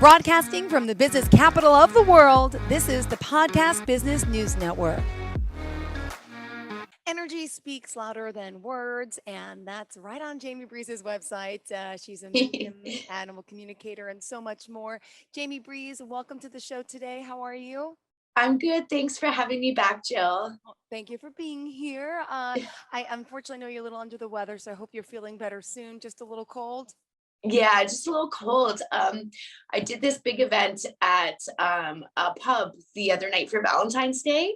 Broadcasting from the business capital of the world, this is the Podcast Business News Network. Energy speaks louder than words, and that's right on Jaime Breeze's website. She's a medium, animal communicator, and so much more. Jaime Breeze, welcome to the show today. How are you? I'm good. Thanks for having me back, Jill. Thank you for being here. I unfortunately know you're a little under the weather, so I hope you're feeling better soon. Just a little cold. Yeah, just a little cold. I did this big event at a pub the other night for Valentine's Day.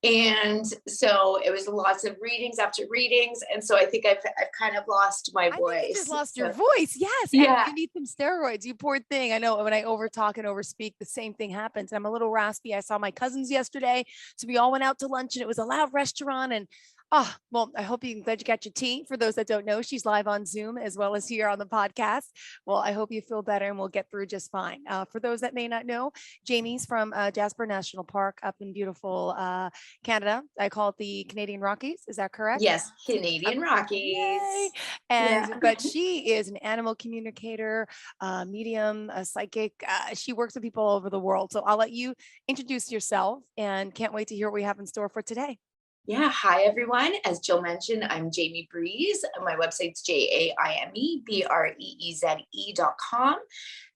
And so it was lots of readings after readings. And so I think I've kind of lost my I think you voice. just lost your So, voice. Yes. And yeah. you need some steroids. You poor thing. I know when I overtalk and overspeak, the same thing happens. I'm a little raspy. I saw my cousins yesterday. So we all went out to lunch and it was a loud restaurant. And well, I hope I'm glad you got your tea. For those that don't know, she's live on Zoom as well as here on the podcast. Well, I hope you feel better and we'll get through just fine. For those that may not know, Jamie's from Jasper National Park up in beautiful Canada. I call it the Canadian Rockies. Is that correct? Yes, Canadian Rockies. Yay. But she is an animal communicator, medium, a psychic. She works with people all over the world. So I'll let you introduce yourself and can't wait to hear what we have in store for today. Yeah. Hi, everyone. As Jill mentioned, I'm Jaime Breeze. My website's JAIMEBREEZE.com.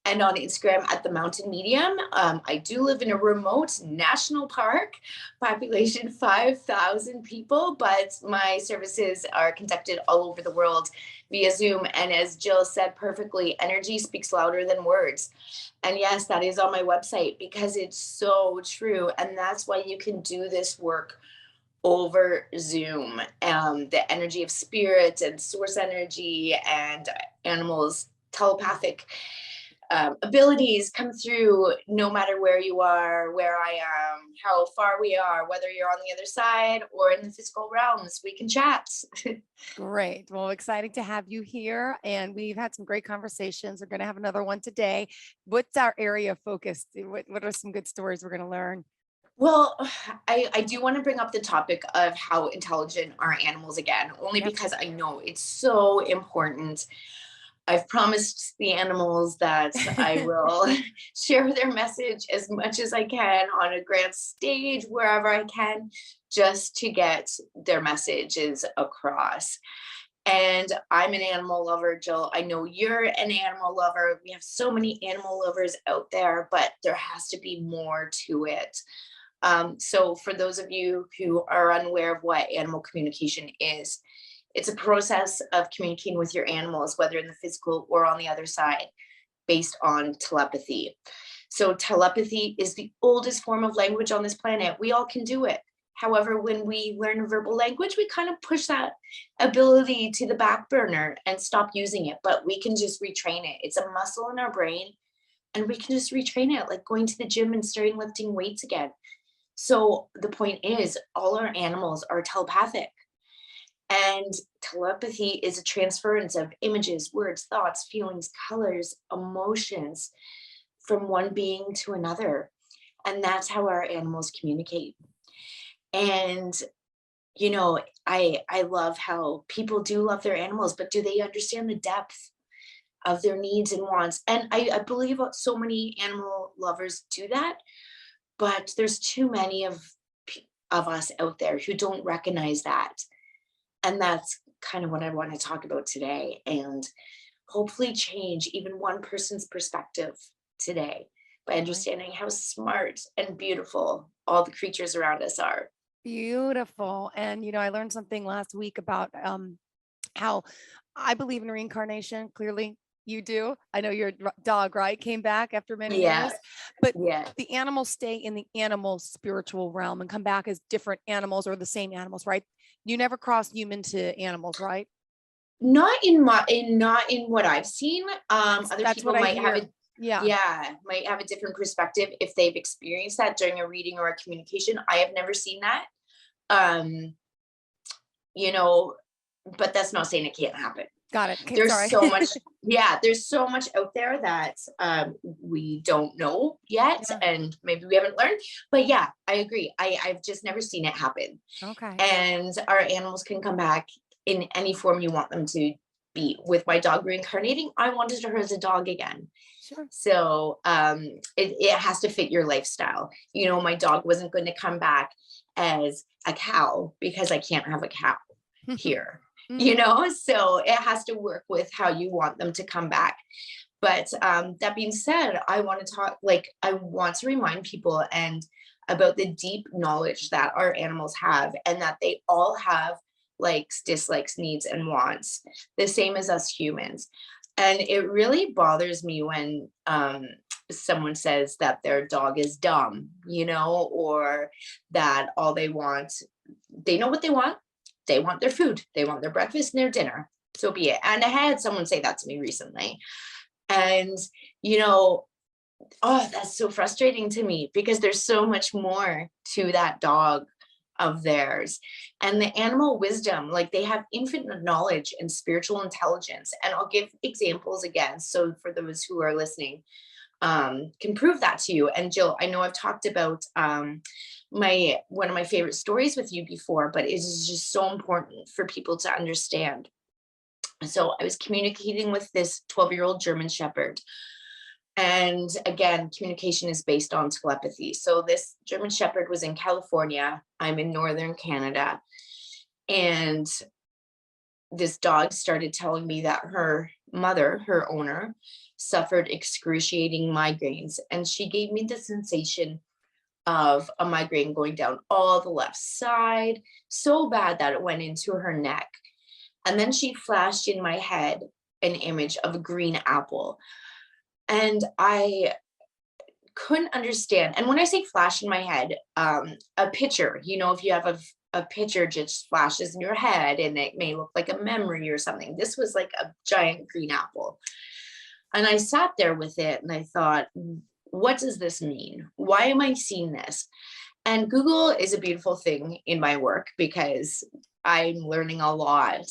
And on Instagram at The Mountain Medium. I do live in a remote national park, population 5,000 people, but my services are conducted all over the world via Zoom. And as Jill said perfectly, energy speaks louder than words. And yes, that is on my website because it's so true. And that's why you can do this work over Zoom. The energy of spirit and source energy and animals' telepathic abilities come through no matter where you are, where I am, how far we are, whether you're on the other side or in the physical realms, we can chat. Great. Well, exciting to have you here. And we've had some great conversations. We're going to have another one today. What's our area of focus? What are some good stories we're going to learn? Well, I do want to bring up the topic of how intelligent are animals again, only because I know it's so important. I've promised the animals that I will share their message as much as I can on a grand stage, wherever I can, just to get their messages across. And I'm an animal lover, Jill. I know you're an animal lover. We have so many animal lovers out there, but there has to be more to it. So for those of you who are unaware of what animal communication is, it's a process of communicating with your animals, whether in the physical or on the other side, based on telepathy. So telepathy is the oldest form of language on this planet. We all can do it. However, when we learn a verbal language, we kind of push that ability to the back burner and stop using it, but we can just retrain it. It's a muscle in our brain and we can just retrain it, like going to the gym and starting lifting weights again. So the point is, all our animals are telepathic. And telepathy is a transference of images, words, thoughts, feelings, colors, emotions from one being to another. And that's how our animals communicate. And, you know, I love how people do love their animals, but do they understand the depth of their needs and wants? And I believe so many animal lovers do that. But there's too many of us out there who don't recognize that. And that's kind of what I want to talk about today and hopefully change even one person's perspective today by understanding how smart and beautiful all the creatures around us are. Beautiful. And, I learned something last week about how I believe in reincarnation. Clearly, you do. I know your dog, right, came back after many years, but the animals stay in the animal spiritual realm and come back as different animals or the same animals, right? You never cross human to animals, right? Not in what I've seen. Other people might have might have a different perspective if they've experienced that during a reading or a communication. I have never seen that. But that's not saying it can't happen. Got it. Okay, there's so much, there's so much out there that we don't know yet, and maybe we haven't learned. But yeah, I agree. I've just never seen it happen. Okay. And our animals can come back in any form you want them to be. With my dog reincarnating, I wanted her as a dog again. Sure. So it has to fit your lifestyle. You know, my dog wasn't going to come back as a cow because I can't have a cow here, you Mhm. know, so it has to work with how you want them to come back. But that being said, I want to talk, like, I want to remind people and about the deep knowledge that our animals have, and that they all have likes, dislikes, needs, and wants, the same as us humans. And it really bothers me when someone says that their dog is dumb, you know, or that all they want, they know what they want. They want their food, they want their breakfast and their dinner. So be it. And I had someone say that to me recently. And, you know, oh, that's so frustrating to me because there's so much more to that dog of theirs. And the animal wisdom, like they have infinite knowledge and spiritual intelligence. And I'll give examples again. So for those who are listening, can prove that to you. And Jill, I know I've talked about my one of my favorite stories with you before, but it is just so important for people to understand. So I was communicating with this 12-year-old German Shepherd. And again, communication is based on telepathy. So this German Shepherd was in California. I'm in Northern Canada. And this dog started telling me that her mother, her owner, suffered excruciating migraines. And she gave me the sensation of a migraine going down all the left side, so bad that it went into her neck. And then she flashed in my head an image of a green apple. And I couldn't understand. And when I say flash in my head, a picture, you know, if you have a picture just flashes in your head and it may look like a memory or something. This was like a giant green apple. And I sat there with it and I thought, what does this mean? Why am I seeing this? And Google is a beautiful thing in my work because I'm learning a lot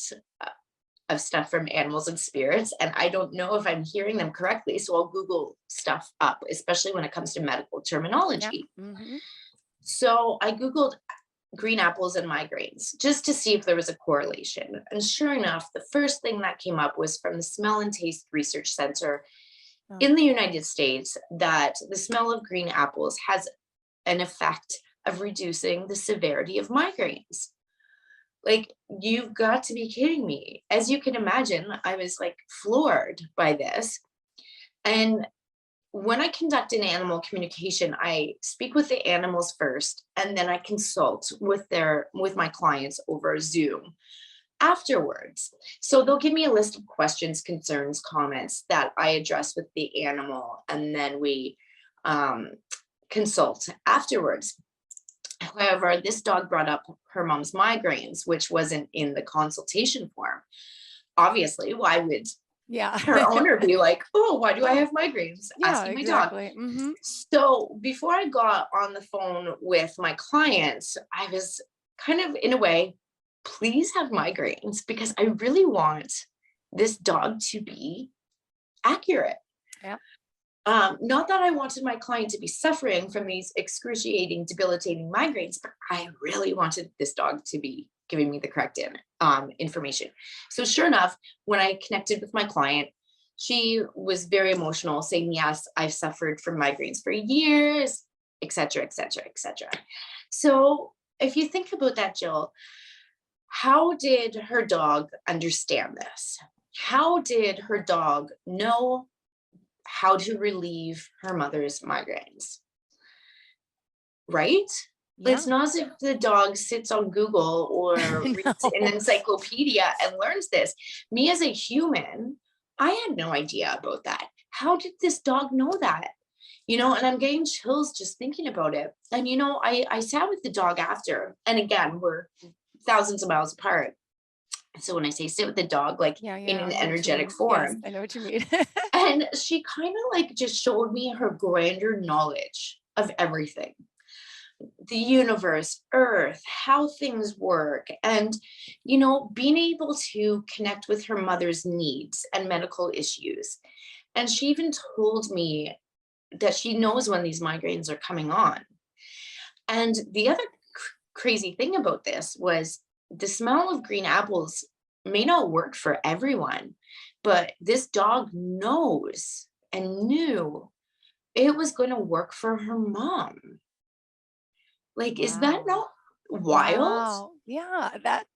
of stuff from animals and spirits, and I don't know if I'm hearing them correctly. So I'll Google stuff up, especially when it comes to medical Yeah. terminology. Mhm. So I Googled green apples and migraines just to see if there was a correlation. And sure enough, the first thing that came up was from the Smell and Taste Research Center Oh, in the United States that the smell of green apples has an effect of reducing the severity of migraines. Like, you've got to be kidding me. As you can imagine, I was like floored by this. And when I conduct an animal communication, I speak with the animals first, and then I consult with my clients over Zoom afterwards. So they'll give me a list of questions, concerns, comments that I address with the animal, and then we um, consult afterwards. However, this dog brought up her mom's migraines, which wasn't in the consultation form. Obviously, why would yeah. her owner be like, oh, why do I have migraines? Yeah, Asking my dog. exactly. Mhm. So before I got on the phone with my clients, I was kind of, in a way, please have migraines because I really want this dog to be accurate. Yeah. Not that I wanted my client to be suffering from these excruciating, debilitating migraines, but I really wanted this dog to be giving me the correct information. So sure enough, when I connected with my client, she was very emotional, saying, yes, I've suffered from migraines for years, etc., etc., etc. So if you think about that, Jill, how did her dog understand this? How did her dog know how to relieve her mother's migraines, right? It's Yeah. not as if the dog sits on Google or reads an No. encyclopedia and learns this. Me as a human, I had no idea about that. How did this dog know that? You know, and I'm getting chills just thinking about it. And, you know, I sat with the dog after, and again, we're thousands of miles apart. So when I say sit with the dog, like Yeah, in yeah, an I know what you energetic mean. Yes, form, I know what you mean. and she kind of like just showed me her grander knowledge of everything, the universe, earth, how things work, and, you know, being able to connect with her mother's needs and medical issues. And she even told me that she knows when these migraines are coming on. And the other crazy thing about this was the smell of green apples may not work for everyone, but this dog knows and knew it was going to work for her mom. Like, is that Wow. not wild? Wow. Yeah, that's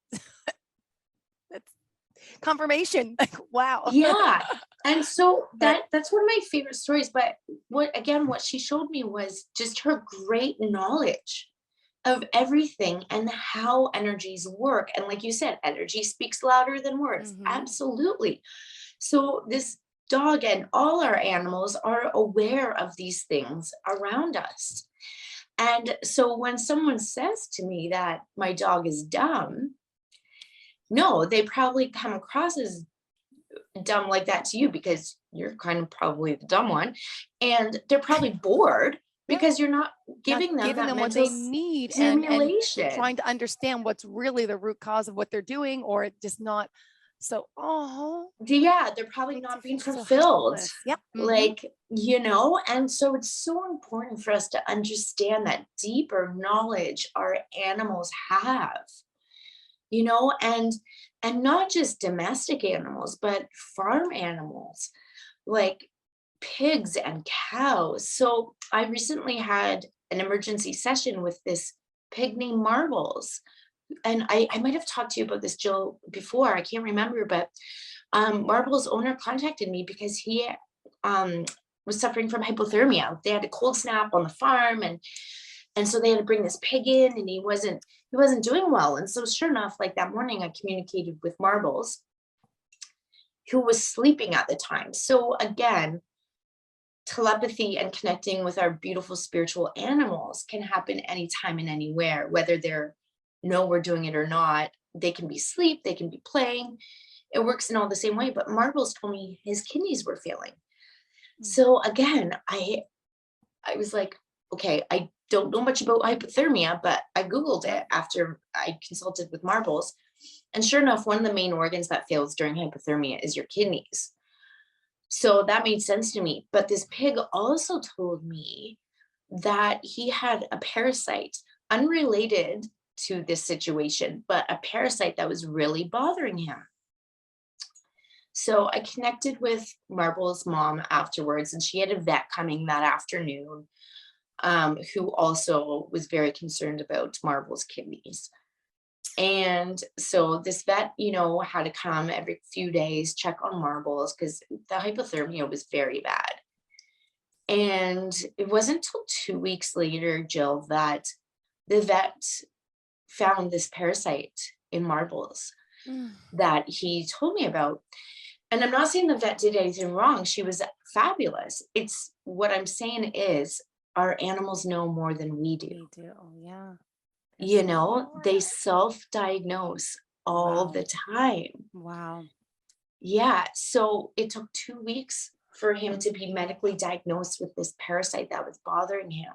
confirmation. Like, wow. Yeah. And so But that's one of my favorite stories. But what she showed me was just her great knowledge of everything and how energies work. And like you said, energy speaks louder than words. mhm. Absolutely. So this dog and all our animals are aware of these things around us. And so when someone says to me that my dog is dumb, no, they probably come across as dumb like that to you because you're kind of probably the dumb one. And they're probably bored Yeah. because you're not Not giving them giving that them what mental they need and stimulation. trying to understand what's really the root cause of what they're doing or it just not so oh, Yeah, they're probably makes you not being feel so fulfilled. helpless. Yep. Mhm. Like, and so it's so important for us to understand that deeper knowledge our animals have, you know, and not just domestic animals, but farm animals like pigs and cows. So I recently had an emergency session with this pig named Marbles. And I might have talked to you about this, Jill, before. I can't remember, but Marvel's owner contacted me because he um, was suffering from hypothermia. They had a cold snap on the farm, and so they had to bring this pig in, and he wasn't doing well. And so sure enough, like that morning, I communicated with Marbles, who was sleeping at the time. So again, telepathy and connecting with our beautiful spiritual animals can happen anytime and anywhere, whether they're know we're doing it or not. They can be asleep, they can be playing. It works in all the same way. But Marbles told me his kidneys were failing. Mm. So again, I was like, okay, I don't know much about hypothermia, but I Googled Yep. it after I consulted with Marbles. And sure enough, one of the main organs that fails during hypothermia is your kidneys. So that made sense to me. But this pig also told me that he had a parasite unrelated to this situation, but a parasite that was really bothering him. So I connected with Marble's mom afterwards, and she had a vet coming that afternoon, who also was very concerned about Marble's kidneys. And so this vet, had to come every few days, check on Marbles because the hypothermia was very bad. And it wasn't until 2 weeks later, Jill, that the vet found this parasite in Marbles Mm. that he told me about. And I'm not saying the vet did anything wrong. She was fabulous. It's what I'm saying is our animals know more than we do. They do. Oh, yeah. They're so They smart. self-diagnose all Wow. the time. Wow. Yeah. So it took 2 weeks for him to be medically diagnosed with this parasite that was bothering him,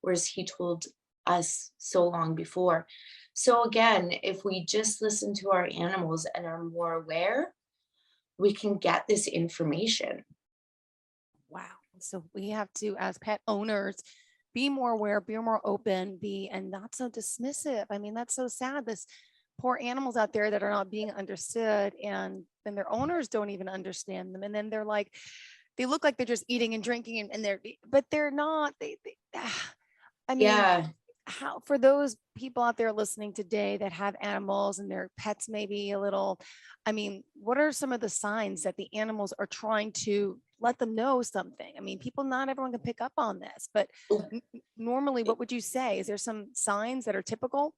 whereas he told us so long before. So again, if we just listen to our animals and are more aware, we can get this information. Wow. So we have to, as pet owners, be more aware, be more open, be and not so dismissive. I mean, that's so sad. This poor animals out there that are not being understood, and then their owners don't even understand them. And then they're like, they look like they're just eating and drinking, and but they're not. I mean, Yeah. how for those people out there listening today that have animals and their pets maybe a little, I mean, what are some of the signs that the animals are trying to let them know something? I mean, people, not everyone can pick up on this, but normally, what would you say? Is there some signs that are typical?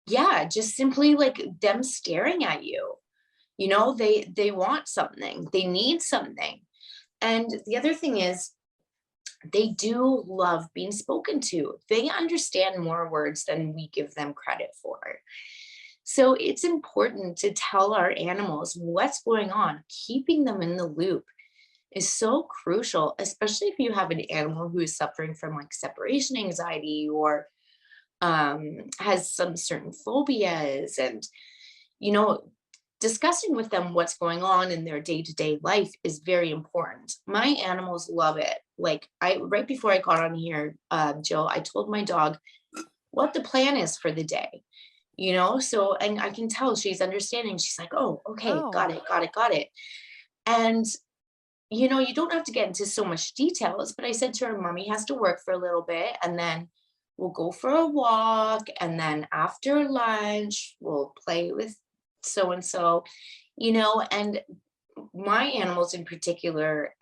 Yeah, just simply like them staring at you. They want something. They need something. And the other thing is they do love being spoken to. They understand more words than we give them credit for. So it's important to tell our animals what's going on. Keeping them in the loop is so crucial, especially if you have an animal who is suffering from like separation anxiety or has some certain phobias. And you know discussing with them what's going on in their day-to-day life is very important. My animals love it. Like, I right before I got on here, Jill, I told my dog what the plan is for the day. So, and I can tell she's understanding. She's like, oh, okay, got Oh, it, got it, got it. And you don't have to get into so much details, but I said to her, mommy has to work for a little bit, and then we'll go for a walk, and then after lunch we'll play with so and so, and my animals in particular,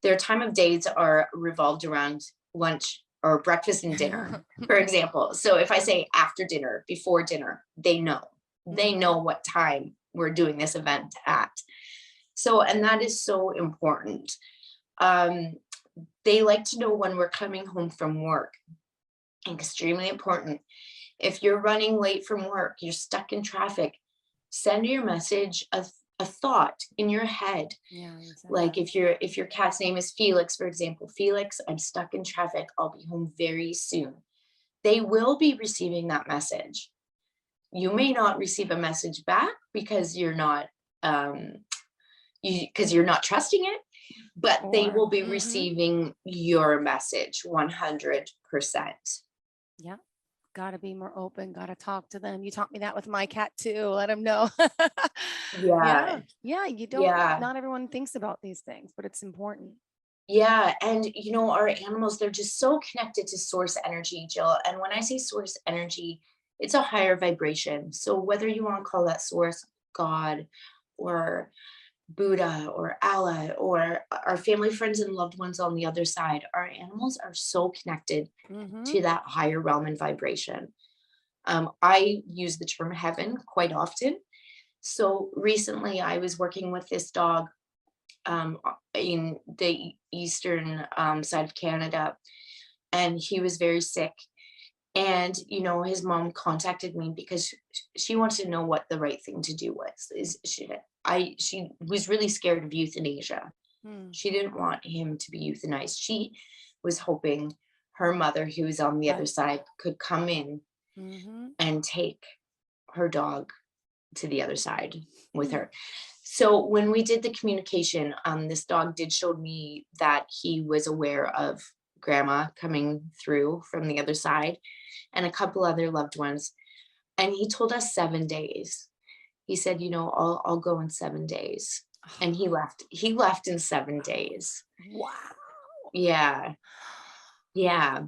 their time of days are revolved around lunch or breakfast and dinner, for example. So if I say after dinner, before dinner, they know Mhm. what time we're doing this event at. So, and that is so important. Um, they like to know when we're coming home from work. Extremely important. If you're running late from work, you're stuck in traffic, send your message a thought in your head. Yeah, you said Like that. if your cat's name is Felix, for example, Felix, I'm stuck in traffic. I'll be home very soon. They will be receiving that message. You may not receive a message back because um, you're not trusting it, but they Or will be mhm. receiving your message 100%. Yeah. Got to be more open, got to talk to them. You taught me that with my cat too. Let him know. Yeah. Yeah, Yeah. You don't, yeah, not everyone thinks about these things, but it's important. yeah. And our animals, they're just so connected to source energy, Jill. And when I say source energy, it's a higher vibration. So whether you want to call that source God or Buddha or Allah or our family, friends, and loved ones on the other side, our animals are so connected Mm-hmm. to that higher realm and vibration. I use the term heaven quite often. So recently, I was working with this dog in the eastern side of Canada, and he was very sick. And his mom contacted me because she wanted to know what the right thing to do was. She was really scared of euthanasia. Mm. She didn't want him to be euthanized. She was hoping her mother, who was on the other Right. side, could come in Mm-hmm. and take her dog to the other side with Mm. her. So when we did the communication, this dog did show me that he was aware of grandma coming through from the other side and a couple other loved ones. And he told us 7 days. He said, I'll go in 7 days. And he left. He left in 7 days. Wow. Yeah. Yeah.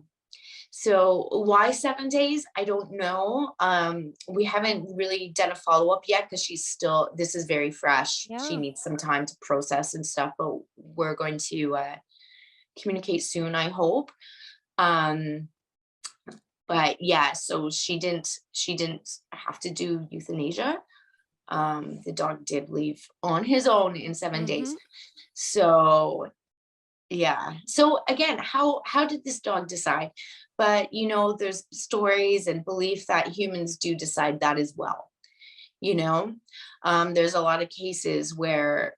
So why 7 days? I don't know. We haven't really done a follow-up yet because this is very fresh. She Yeah. needs some time to process and stuff, but we're going to communicate soon, I hope. Um, but yeah, so she didn't have to do euthanasia. The dog did leave on his own in 7 days. Mm-hmm. So yeah. So again, how did this dog decide? But there's stories and belief that humans do decide that as well. You know, there's a lot of cases where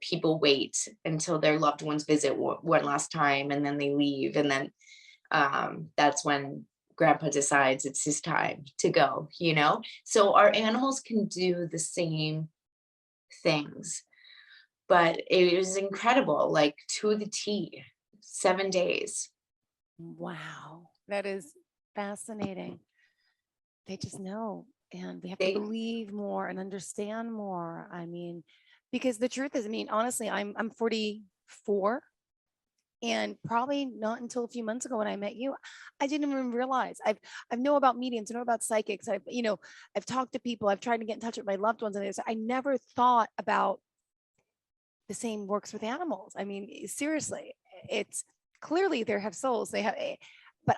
people wait until their loved ones visit one last time, and then they leave, and then that's when Grandpa decides it's his time to go. So our animals can do the same things, but it was incredible, like to the T, 7 days. Wow. That is fascinating. They just know. And we have to They, believe more and understand more. I mean, because the truth is, I mean, honestly, I'm 44. And probably not until a few months ago when I met you, I didn't even realize I've know about mediums, I know about psychics. I've talked to people, I've tried to get in touch with my loved ones, and I never thought about the same works with animals. I mean, seriously, it's clearly they have souls. They have but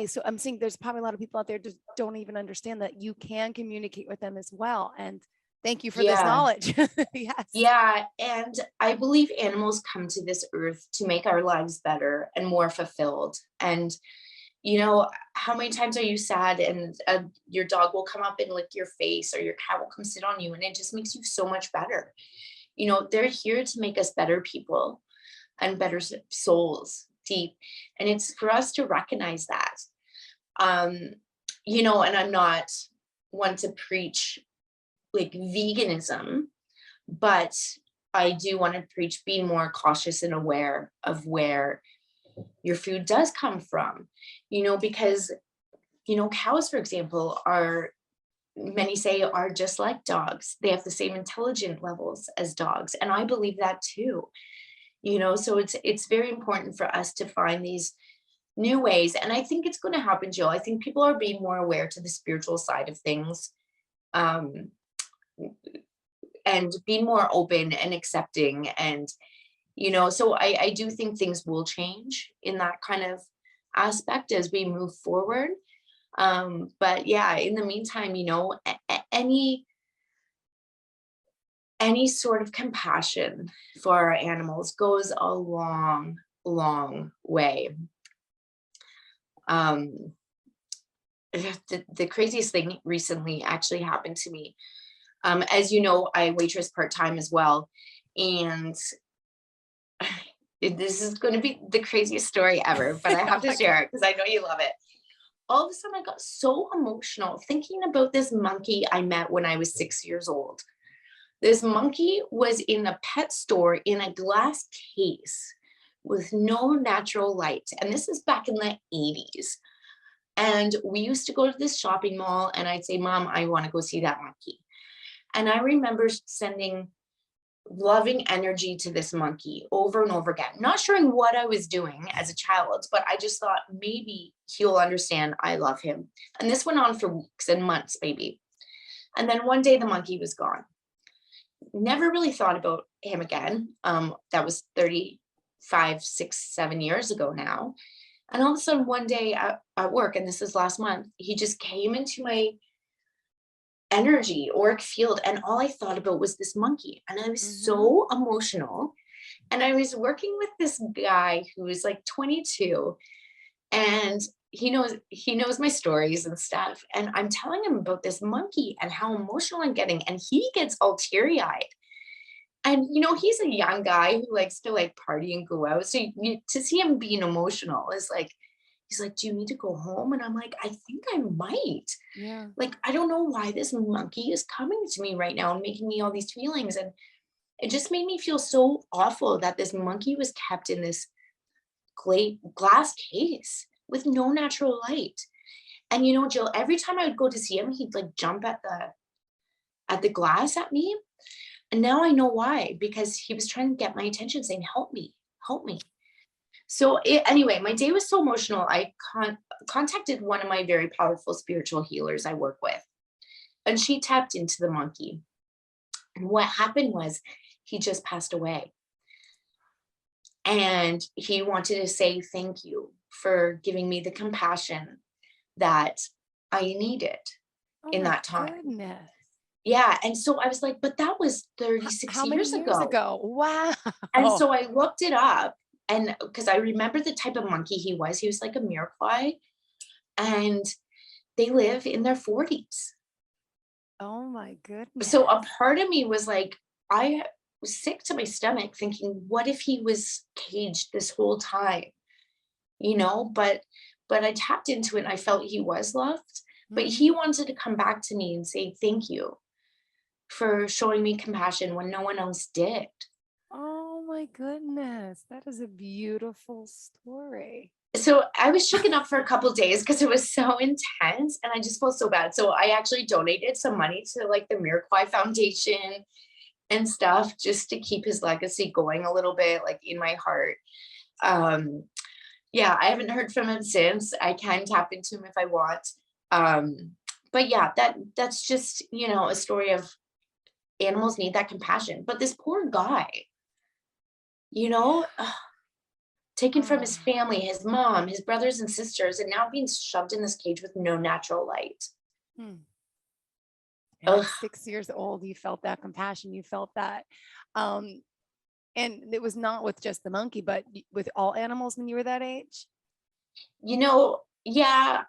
so I'm saying there's probably a lot of people out there just don't even understand that you can communicate with them as well. And thank you for this yeah, knowledge. Yes. yeah. And I believe animals come to this earth to make our lives better and more fulfilled. And, how many times are you sad and your dog will come up and lick your face, or your cat will come sit on you, and it just makes you so much better. They're here to make us better people and better souls deep. And it's for us to recognize that. Um, and I'm not one to preach like veganism, but I do want to preach being more cautious and aware of where your food does come from, because Cows, for example, many say are just like dogs. They have the same intelligent levels as dogs. And I believe that too. So it's very important for us to find these new ways. And I think it's going to happen, Jill. I think people are being more aware to the spiritual side of things. Um, and being more open and accepting, and so I do think things will change in that kind of aspect as we move forward. But yeah, in the meantime, any sort of compassion for our animals goes a long, long way. The craziest thing recently actually happened to me. As you know, I waitress part-time as well. And this is going to be the craziest story ever, but I have to share it because I know you love it. All of a sudden, I got so emotional thinking about this monkey I met when I was 6 years old. This monkey was in a pet store in a glass case with no natural light. And this is back in the 80s. And we used to go to this shopping mall and I'd say, Mom, I want to go see that monkey. And I remember sending loving energy to this monkey over and over again, not sure what I was doing as a child, but I just thought maybe he'll understand I love him. And this went on for weeks and months, maybe. And then one day the monkey was gone. Never really thought about him again. That was 35, 6, 7 years ago now. And all of a sudden one day at work, and this is last month, he just came into my energy auric field, and all I thought about was this monkey, and I was so emotional. And I was working with this guy who was like 22, and he knows my stories and stuff, and I'm telling him about this monkey and how emotional I'm getting, and he gets all teary-eyed. And he's a young guy who likes to like party and go out, so to see him being emotional is like, he's like, do you need to go home? And I'm like, I think I might. Yeah. Like, I don't know why this monkey is coming to me right now and making me all these feelings. And it just made me feel so awful that this monkey was kept in this glass case with no natural light. And Jill, every time I would go to see him, he'd like jump at the glass at me. And now I know why, because he was trying to get my attention, saying, help me, help me. So anyway, my day was so emotional. I contacted one of my very powerful spiritual healers I work with, and she tapped into the monkey. And what happened was he just passed away. And he wanted to say thank you for giving me the compassion that I needed in that time. Goodness. Yeah. And so I was like, but that was 36 How many years ago. Wow. And so I looked it up, and because I remember the type of monkey he was like a Mirepoix, and they live in their 40s. Oh my goodness. So a part of me was like, I was sick to my stomach thinking, what if he was caged this whole time? But I tapped into it and I felt he was loved, but he wanted to come back to me and say, thank you for showing me compassion when no one else did. Oh my goodness. That is a beautiful story. So I was shooken up for a couple of days because it was so intense and I just felt so bad. So I actually donated some money to like the Mirepoix Foundation and stuff, just to keep his legacy going a little bit, like in my heart. Yeah, I haven't heard from him since. I can tap into him if I want. But yeah, that's just, a story of animals need that compassion. But this poor guy, taken from his family, his mom, his brothers and sisters, and now being shoved in this cage with no natural light. At 6 years old, you felt that compassion, you felt that. And it was not with just the monkey, but with all animals when you were that age? Yeah,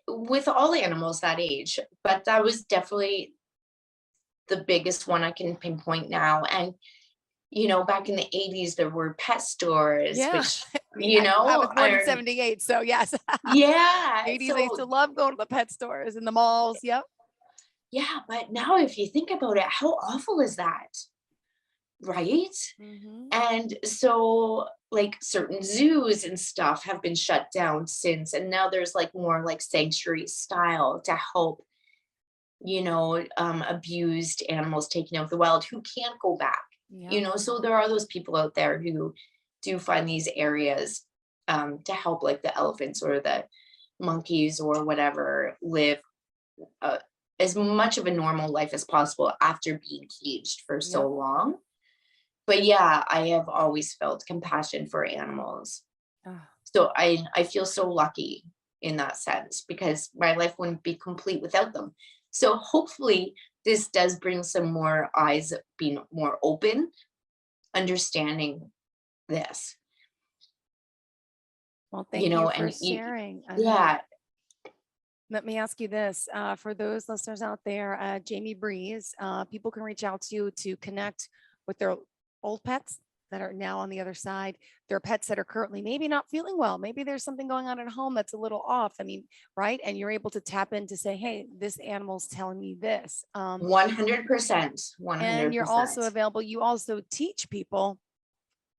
with all animals that age, but that was definitely the biggest one I can pinpoint now. And back in the 80s, there were pet stores, which, I was born in 78. So yes. Yeah. 80s, I used to love going to the pet stores and the malls. Yep. Yeah. But now if you think about it, how awful is that? right? Mm-hmm. And so like certain zoos and stuff have been shut down since, and now there's like more like sanctuary style to help, abused animals taken out of the wild who can't go back. Yeah. So there are those people out there who do find these areas to help like the elephants or the monkeys or whatever live uh, as much of a normal life as possible after being caged for so Yep. long. But yeah, I have always felt compassion for animals. Ah, So I feel so lucky in that sense because my life wouldn't be complete without them. So hopefully this does bring some more eyes being more open, understanding this, well, thank you for and sharing. yeah, Let me ask you this, for those listeners out there, Jamie Breeze, people can reach out to you to connect with their old pets that are now on the other side, their pets that are currently maybe not feeling well. Maybe there's something going on at home that's a little off. I mean, right? And you're able to tap in to say, hey, this animal's telling me this. 100%, And you're also 100%. available. You also teach people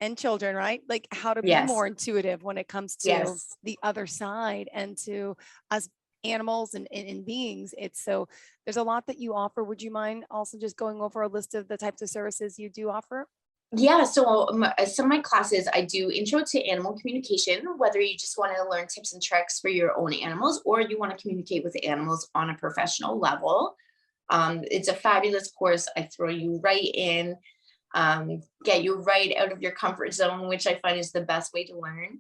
and children, right? Like how to be Yes, more intuitive when it comes to yes. the other side and to us animals and beings. It's so there's a lot that you offer. Would you mind also just going over a list of the types of services you do offer? Yeah, so some of my classes, I do intro to animal communication, whether you just want to learn tips and tricks for your own animals or you want to communicate with animals on a professional level. It's a fabulous course. I throw you right in, get you right out of your comfort zone, which I find is the best way to learn.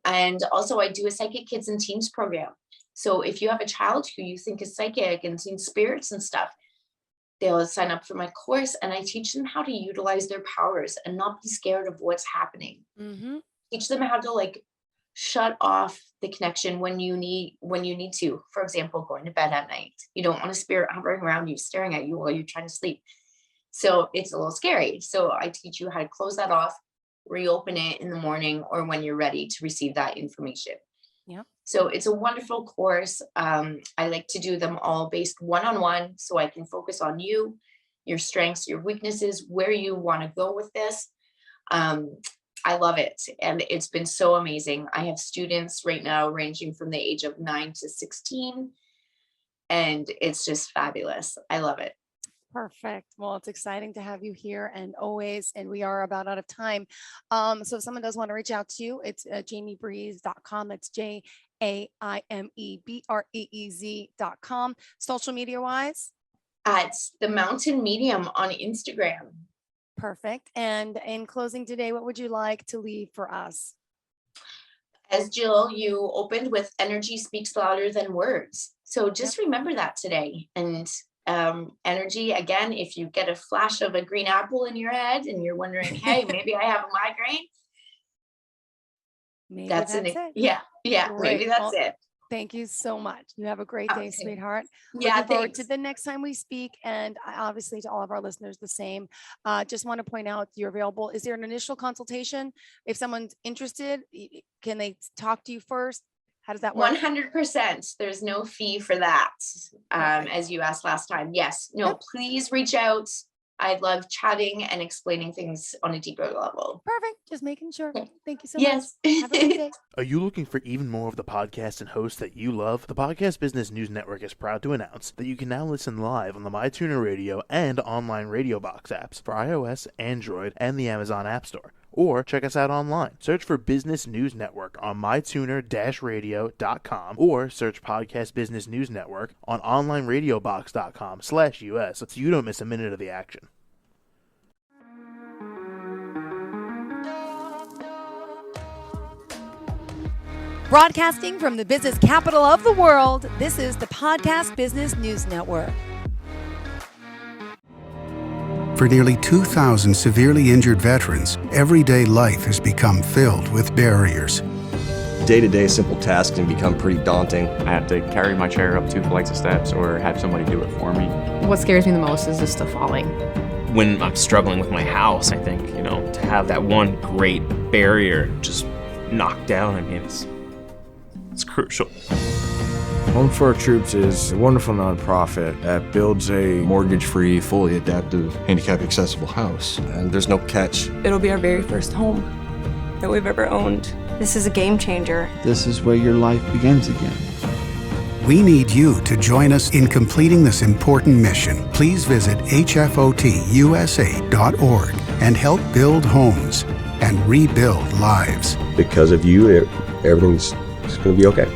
And also, I do a psychic kids and teens program. So if you have a child who you think is psychic and seeing spirits and stuff, they'll sign up for my course and I teach them how to utilize their powers and not be scared of what's happening. Mm-hmm. Teach them how to like shut off the connection when you need to. For example, going to bed at night. You don't want a spirit hovering around you, staring at you while you're trying to sleep. So it's a little scary. So I teach you how to close that off, reopen it in the morning or when you're ready to receive that information. Yeah. So it's a wonderful course. I like to do them all based one-on-one so I can focus on you, your strengths, your weaknesses, where you want to go with this. I love it. And it's been so amazing. I have students right now ranging from the age of 9 to 16, and it's just fabulous. I love it. Perfect. Well, it's exciting to have you here and always, and we are about out of time. So if someone does want to reach out to you, it's jamiebreeze.com. That's JAIMEBREEZ.com. Social media wise. At the Mountain Medium on Instagram. Perfect. And in closing today, what would you like to leave for us? As Jill, you opened with energy speaks louder than words. So just remember that today. And energy, again, if you get a flash of a green apple in your head and you're wondering, hey, maybe I have a migraine. Maybe That's it. it. Yeah. Maybe that's it. Thank you so much. You have a great day, Okay. sweetheart. Yeah, Looking forward to thanks. the next time we speak. And obviously to all of our listeners, the same. Just want to point out you're available. Is there an initial consultation? If someone's interested, can they talk to you first? How does that work? 100%. There's no fee for that. As you asked last time. Yes. No, Yep. Please reach out. I love chatting and explaining things on a deeper level. Perfect. Just making sure. Okay. Thank you so Yes. much. Have a great day. Are you looking for even more of the podcasts and hosts that you love? The Podcast Business News Network is proud to announce that you can now listen live on the MyTuner Radio and online Radio Box apps for iOS, Android, and the Amazon App Store. Or check us out online. Search for Business News Network on mytuner-radio.com or search Podcast Business News Network on onlineradiobox.com/US so you don't miss a minute of the action. Broadcasting from the business capital of the world, this is the Podcast Business News Network. For nearly 2,000 severely injured veterans, everyday life has become filled with barriers. Day-to-day simple tasks can become pretty daunting. I have to carry my chair up 2 flights of steps or have somebody do it for me. What scares me the most is just the falling. When I'm struggling with my house, I think, to have that one great barrier just knocked down, it's crucial. Home for Our Troops is a wonderful nonprofit that builds a mortgage-free, fully adaptive, handicap-accessible house. And there's no catch. It'll be our very first home that we've ever owned. This is a game changer. This is where your life begins again. We need you to join us in completing this important mission. Please visit hfotusa.org and help build homes and rebuild lives. Because of you, everything's going to be okay.